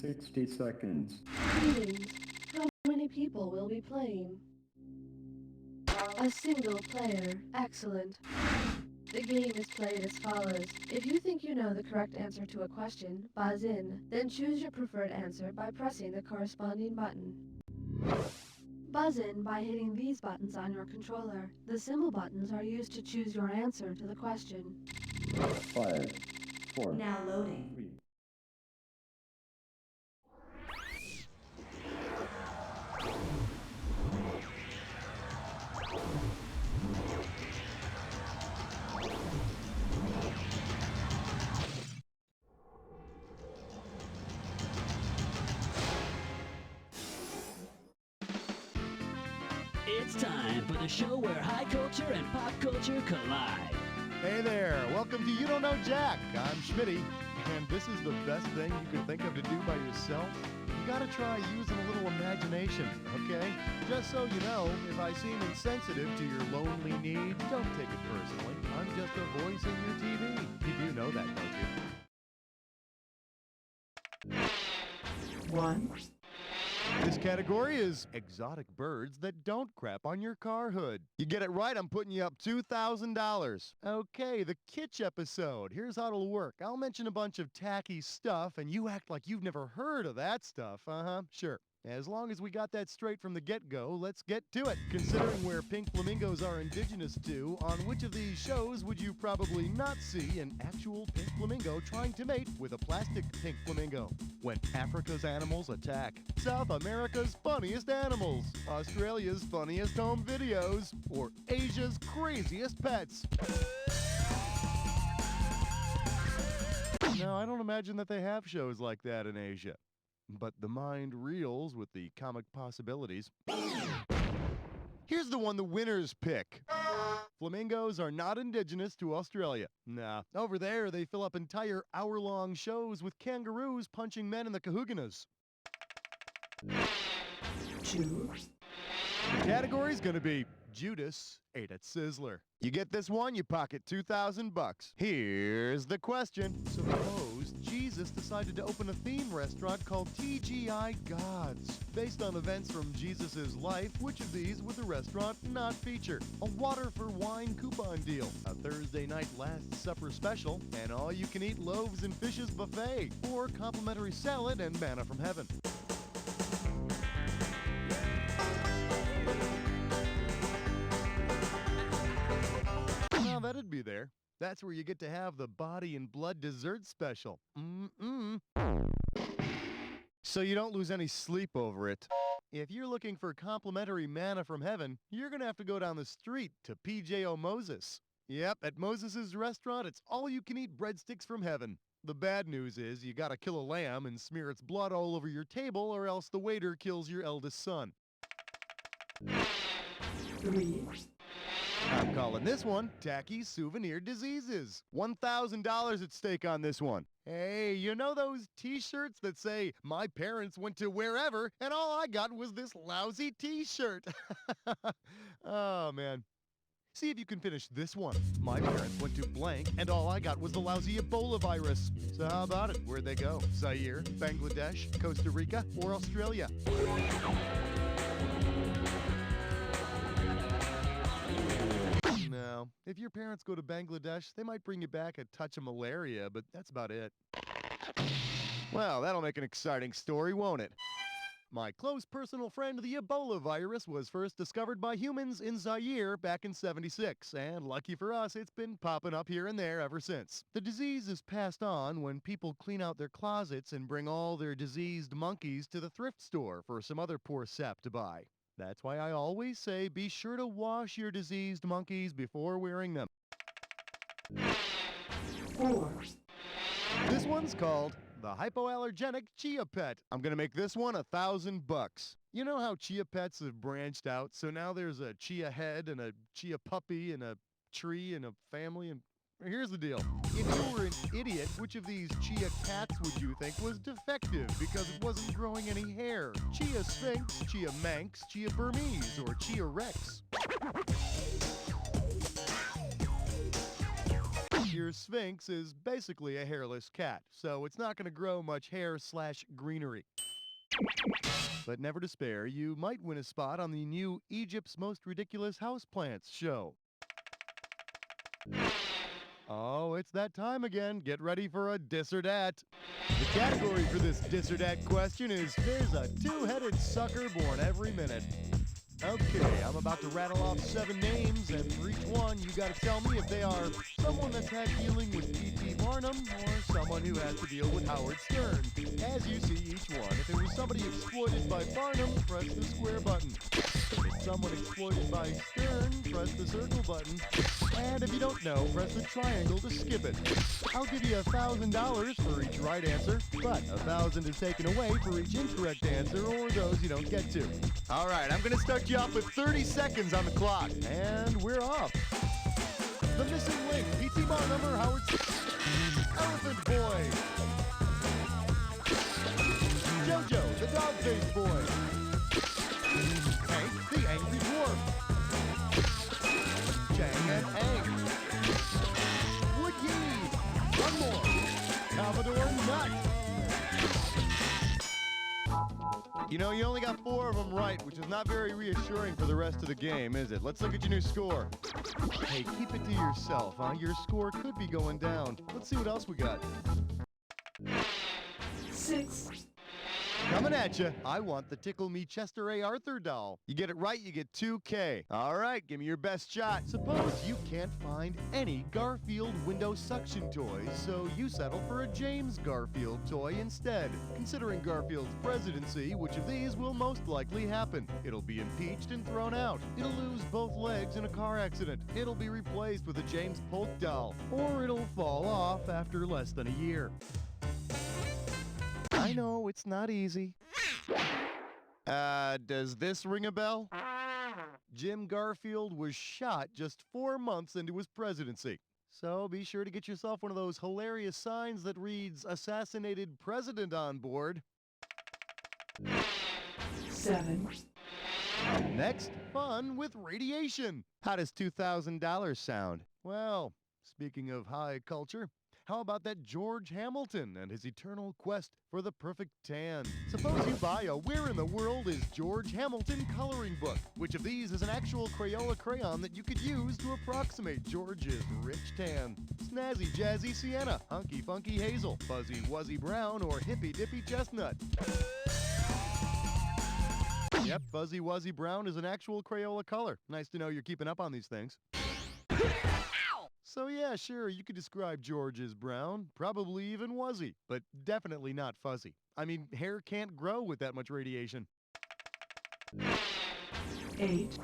60 seconds. Greetings. How many people will be playing? A single player. Excellent. The game is played as follows. If you think you know the correct answer to a question, buzz in. Then choose your preferred answer by pressing the corresponding button. Buzz in by hitting these buttons on your controller. The symbol buttons are used to choose your answer to the question. 5, 4, Now loading. 3. It's time for the show where high culture and pop culture collide. Hey there, welcome to You Don't Know Jack. I'm Schmitty, and this is the best thing you can think of to do by yourself. You gotta try using a little imagination, okay? Just so you know, if I seem insensitive to your lonely needs, don't take it personally. I'm just a voice in your TV. You do know that, don't you? 1. This category is exotic birds that don't crap on your car hood. You get it right, I'm putting you up $2,000. Okay, the kitsch episode. Here's how it'll work. I'll mention a bunch of tacky stuff, and you act like you've never heard of that stuff. Sure. As long as we got that straight from the get-go, let's get to it. Considering where pink flamingos are indigenous to, on which of these shows would you probably not see an actual pink flamingo trying to mate with a plastic pink flamingo? When Africa's animals attack, South America's funniest animals, Australia's funniest home videos, or Asia's craziest pets. Now, I don't imagine that they have shows like that in Asia. But the mind reels with the comic possibilities. Here's the one the winners pick. Flamingos are not indigenous to Australia. Nah, over there they fill up entire hour-long shows with kangaroos punching men in the kahuganas. 2. The category's gonna be Judas ate at Sizzler. You get this one, you pocket $2,000. Here's the question. Suppose Jesus decided to open a theme restaurant called TGI Gods. Based on events from Jesus' life, which of these would the restaurant not feature? A water for wine coupon deal, a Thursday night Last Supper special, an all-you-can-eat loaves and fishes buffet, or complimentary salad and manna from heaven. That'd be there. That's where you get to have the body and blood dessert special. So you don't lose any sleep over it. If you're looking for complimentary manna from heaven, you're gonna have to go down the street to PJO Moses. Yep, at Moses' restaurant, it's all-you-can-eat breadsticks from heaven. The bad news is you gotta kill a lamb and smear its blood all over your table, or else the waiter kills your eldest son. 3. I'm calling this one Tacky Souvenir Diseases. $1,000 at stake on this one. Hey, you know those t-shirts that say, my parents went to wherever, and all I got was this lousy t-shirt? Oh, man. See if you can finish this one. My parents went to blank, and all I got was the lousy Ebola virus. So how about it? Where'd they go? Zaire, Bangladesh, Costa Rica, or Australia? No. If your parents go to Bangladesh, they might bring you back a touch of malaria, but that's about it. Well, that'll make an exciting story, won't it? My close personal friend, the Ebola virus, was first discovered by humans in Zaire back in '76, and lucky for us, it's been popping up here and there ever since. The disease is passed on when people clean out their closets and bring all their diseased monkeys to the thrift store for some other poor sap to buy. That's why I always say be sure to wash your diseased monkeys before wearing them. 4. This one's called the Hypoallergenic Chia Pet. I'm gonna make this one $1,000. You know how chia pets have branched out, so now there's a chia head and a chia puppy and a tree and a family, and here's the deal. If you were an idiot, which of these chia cats would you think was defective because it wasn't growing any hair? Chia Sphinx, Chia Manx, Chia Burmese, or Chia Rex? Here's your Sphinx is basically a hairless cat, so it's not going to grow much hair/greenery. But never despair, you might win a spot on the new Egypt's Most Ridiculous Houseplants show. Oh, it's that time again. Get ready for a dis or dat. The category for this dis or dat question is, there's a two-headed sucker born every minute. Okay, I'm about to rattle off 7 names, and for each one, you gotta tell me if they are someone that's had dealing with P.T. Barnum or someone who has to deal with Howard Stern. As you see each one, if it was somebody exploited by Barnum, press the square button. If it's someone exploited by Stern, press the circle button. And if you don't know, press the triangle to skip it. I'll give you $1,000 for each right answer, but $1,000 is taken away for each incorrect answer or those you don't get to. All right, I'm gonna start you off with 30 seconds on the clock, and we're off. The missing link, P.T. Barnum or Howard Elephant Boy. Jojo, the dog-faced boy. Hank, the angry dwarf. Chang and Aang. Would Yi. One more. Commodore Nut. You know, you only got 4 of them right, which is not very reassuring for the rest of the game, is it? Let's look at your new score. Hey, keep it to yourself, huh? Your score could be going down. Let's see what else we got. 6. Coming at you. I want the Tickle Me Chester A. Arthur doll. You get it right, you get $2K. All right, give me your best shot. Suppose you can't find any Garfield window suction toys, so you settle for a James Garfield toy instead. Considering Garfield's presidency, which of these will most likely happen? It'll be impeached and thrown out. It'll lose both legs in a car accident. It'll be replaced with a James Polk doll. Or it'll fall off after less than a year. I know, it's not easy. Does this ring a bell? Jim Garfield was shot just 4 months into his presidency. So be sure to get yourself one of those hilarious signs that reads, "Assassinated President" on board. 7. Next, fun with radiation. How does $2,000 sound? Well, speaking of high culture, how about that George Hamilton and his eternal quest for the perfect tan? Suppose you buy a Where in the World is George Hamilton coloring book. Which of these is an actual Crayola crayon that you could use to approximate George's rich tan? Snazzy Jazzy Sienna, Hunky Funky Hazel, Fuzzy Wuzzy Brown, or Hippy Dippy Chestnut? Yep, Fuzzy Wuzzy Brown is an actual Crayola color. Nice to know you're keeping up on these things. So yeah, sure, you could describe George as brown, probably even wuzzy, but definitely not fuzzy. I mean, hair can't grow with that much radiation. 8.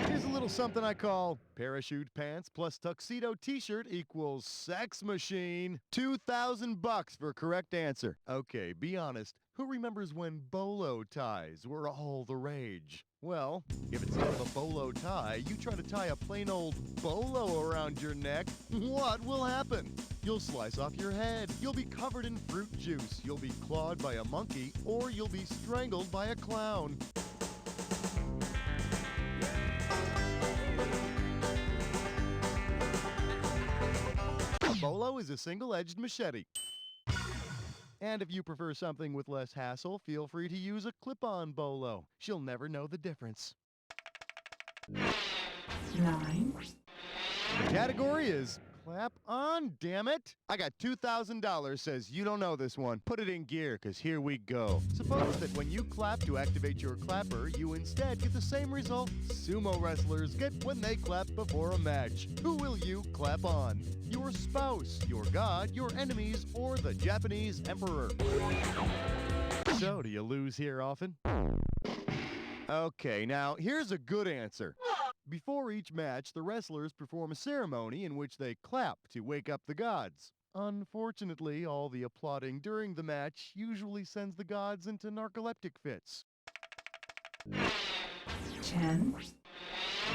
Here's a little something I call parachute pants plus tuxedo t-shirt equals sex machine. $2,000 for correct answer. Okay, be honest. Who remembers when bolo ties were all the rage? Well, if instead of a bolo tie, you try to tie a plain old bolo around your neck, what will happen? You'll slice off your head, you'll be covered in fruit juice, you'll be clawed by a monkey, or you'll be strangled by a clown. A bolo is a single-edged machete. And if you prefer something with less hassle, feel free to use a clip-on bolo. She'll never know the difference. 9. The category is clap on, damn it. I got $2,000 says you don't know this one. Put it in gear, because here we go. Suppose that when you clap to activate your clapper, you instead get the same result sumo wrestlers get when they clap before a match. Who will you clap on? Your spouse, your god, your enemies, or the Japanese emperor? So, do you lose here often? Okay, now here's a good answer. Before each match, the wrestlers perform a ceremony in which they clap to wake up the gods. Unfortunately, all the applauding during the match usually sends the gods into narcoleptic fits. 10.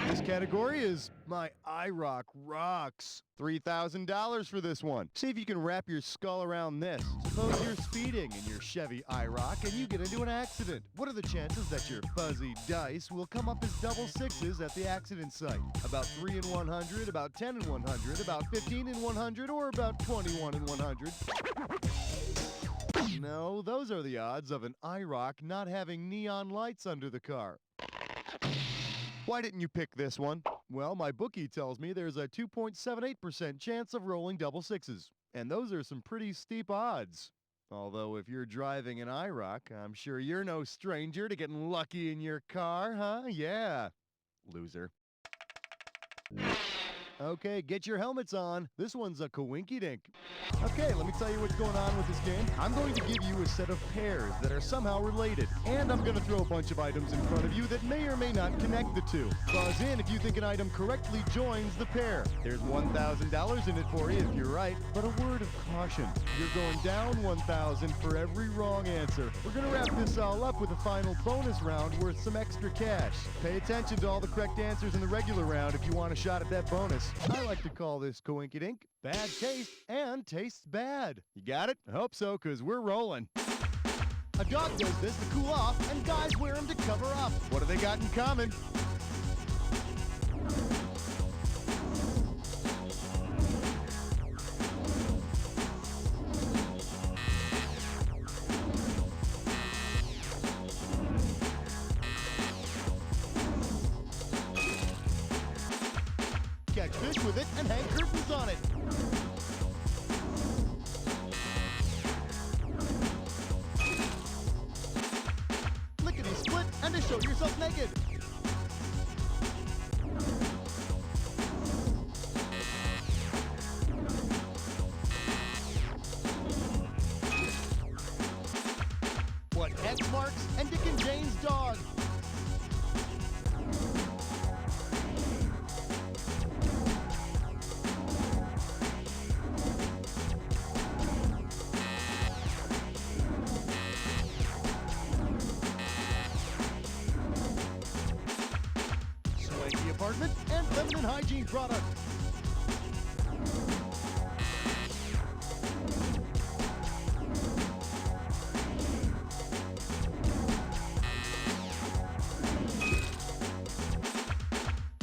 This category is My iRock Rocks. $3,000 for this one. See if you can wrap your skull around this. Suppose you're speeding in your Chevy iRock and you get into an accident. What are the chances that your fuzzy dice will come up as double sixes at the accident site? About 3 in 100, about 10 in 100, about 15 in 100, or about 21 in 100? No, those are the odds of an iRock not having neon lights under the car. Why didn't you pick this one? Well, my bookie tells me there's a 2.78% chance of rolling double sixes. And those are some pretty steep odds. Although if you're driving an iRock, I'm sure you're no stranger to getting lucky in your car, huh? Yeah. Loser. Okay, get your helmets on. This one's a coinky-dink. Okay, let me tell you what's going on with this game. I'm going to give you a set of pairs that are somehow related, and I'm going to throw a bunch of items in front of you that may or may not connect the two. Buzz in if you think an item correctly joins the pair. There's $1,000 in it for you if you're right, but a word of caution. You're going down $1,000 for every wrong answer. We're going to wrap this all up with a final bonus round worth some extra cash. Pay attention to all the correct answers in the regular round if you want a shot at that bonus. I like to call this coinky-dink, bad taste, and tastes bad. You got it? I hope so, because we're rolling. A dog does this to cool off, and guys wear them to cover up. What do they got in common? Catch fish with it and hang curtains on it. Lickety split and to show yourself naked. What X marks and Dick and Jane's dog. Apartment and feminine hygiene product.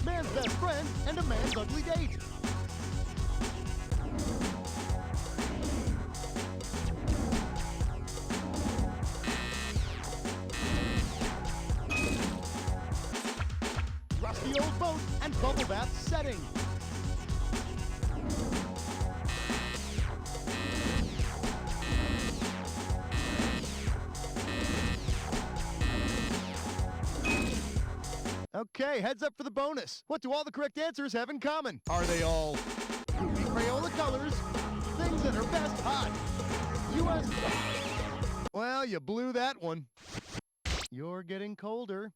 Man's best friend and a man's ugly date. Rusty old boat and bubble bath setting. Okay, heads up for the bonus. What do all the correct answers have in common? Are they all goofy Crayola colors, things that are best hot, U.S. Well, you blew that one. You're getting colder.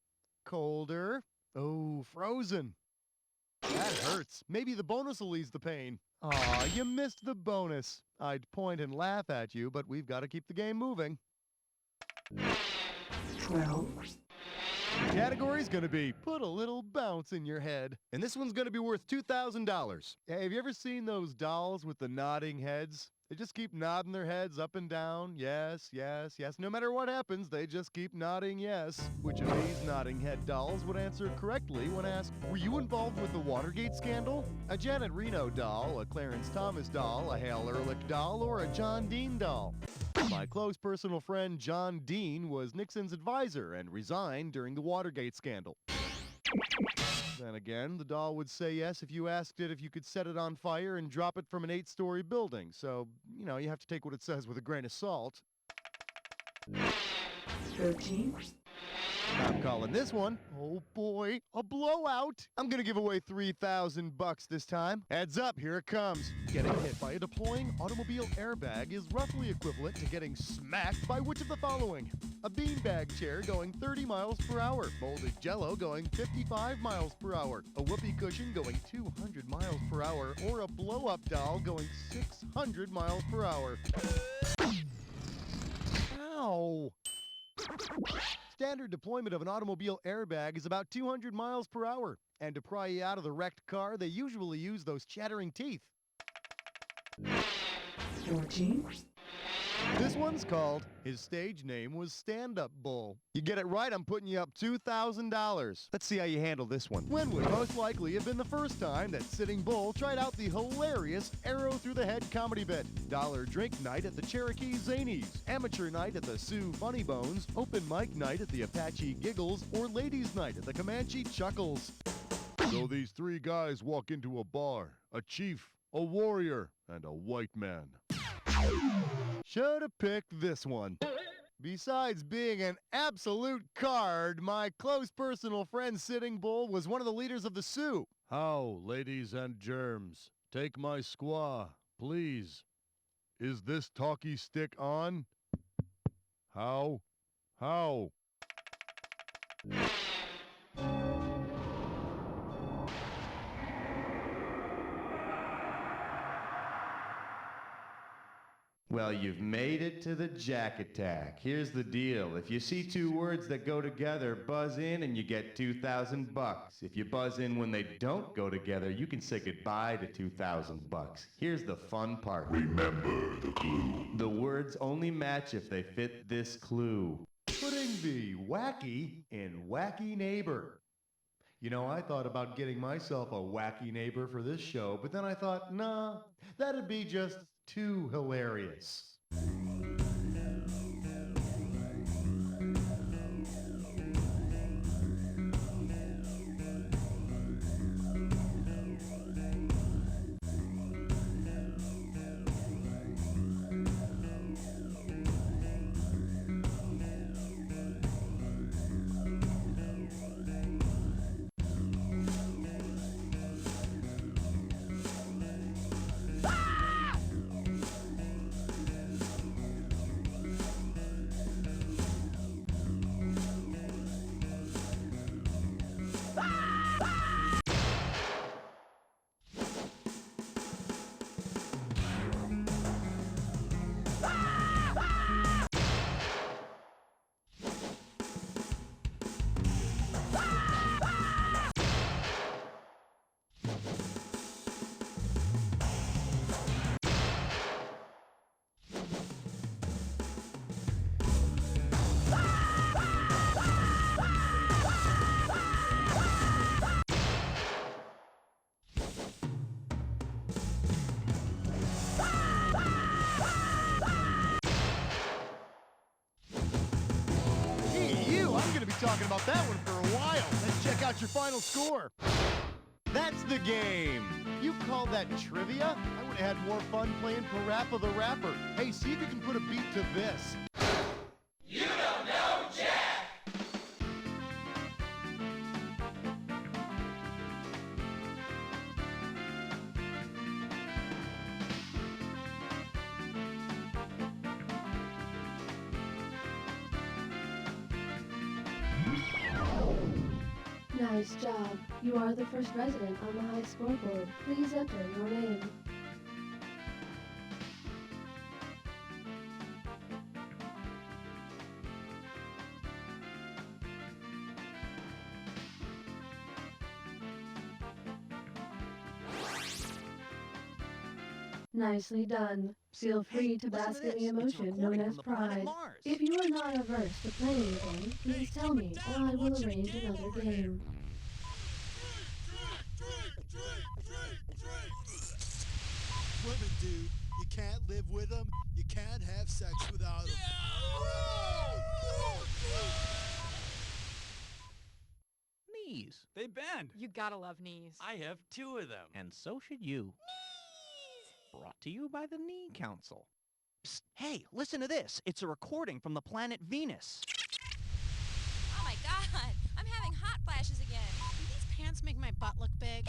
Colder. Oh, frozen. That hurts. Maybe the bonus will ease the pain. Aw, you missed the bonus. I'd point and laugh at you, but we've got to keep the game moving. 12, The category's gonna be put a little bounce in your head. And this one's gonna be worth $2,000. Hey, have you ever seen those dolls with the nodding heads? They just keep nodding their heads up and down. Yes, yes, yes. No matter what happens, they just keep nodding yes. Which of these nodding head dolls would answer correctly when asked, were you involved with the Watergate scandal? A Janet Reno doll, a Clarence Thomas doll, a Hale Ehrlich doll, or a John Dean doll? My close personal friend John Dean was Nixon's advisor and resigned during the Watergate scandal. Then again, the doll would say yes if you asked it if you could set it on fire and drop it from an 8-story building. So, you know, you have to take what it says with a grain of salt. 13, I'm calling this one, oh boy, a blowout. I'm gonna give away $3,000 this time. Heads up, here it comes. Getting hit by a deploying automobile airbag is roughly equivalent to getting smacked by which of the following? A beanbag chair going 30 miles per hour, molded jello going 55 miles per hour, a whoopee cushion going 200 miles per hour, or a blow-up doll going 600 miles per hour. Ow! standard deployment of an automobile airbag is about 200 miles per hour. And to pry you out of the wrecked car, they usually use those chattering teeth. 14, This one's called His Stage Name Was Stand-Up Bull. You get it right, I'm putting you up $2,000. Let's see how you handle this one. When would most likely have been the first time that Sitting Bull tried out the hilarious arrow through the head comedy bit? Dollar drink night at the Cherokee Zanies, amateur night at the Sioux Funny Bones, open mic night at the Apache Giggles, or ladies night at the Comanche Chuckles. So these three guys walk into a bar, a chief, a warrior, and a white man. Should've picked this one. Besides being an absolute card, my close personal friend Sitting Bull was one of the leaders of the Sioux. How, ladies and germs, take my squaw, please. Is this talkie stick on? How? How? Well, you've made it to the Jack Attack. Here's the deal. If you see two words that go together, buzz in and you get $2,000. If you buzz in when they don't go together, you can say goodbye to $2,000. Here's the fun part. Remember the clue. The words only match if they fit this clue. Putting the wacky in wacky neighbor. You know, I thought about getting myself a wacky neighbor for this show, but then I thought, nah, that'd be just too hilarious. I'm going to be talking about that one for a while. Let's check out your final score. That's the game. You call that trivia? I would have had more fun playing Parappa the Rapper. Hey, see if you can put a beat to this. You don't know Jack! Nice job. You are the first resident on the high scoreboard. Please enter your name. Nicely done. Feel free to bask in the emotion known as pride. If you are not averse to playing again, please tell me, or I will arrange another game. Women, dude. You can't live with them. You can't have sex without them. Knees. They bend. You gotta love knees. I have 2 of them. And so should you. Brought to you by the Knee Council. Psst, hey, listen to this. It's a recording from the planet Venus. Oh my god, I'm having hot flashes again. Do these pants make my butt look big?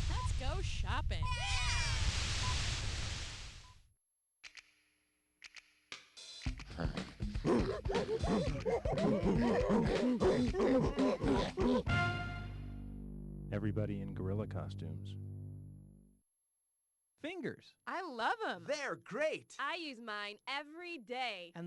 Let's go shopping. Everybody in gorilla costumes. Fingers. I love them. They're great. I use mine every day. And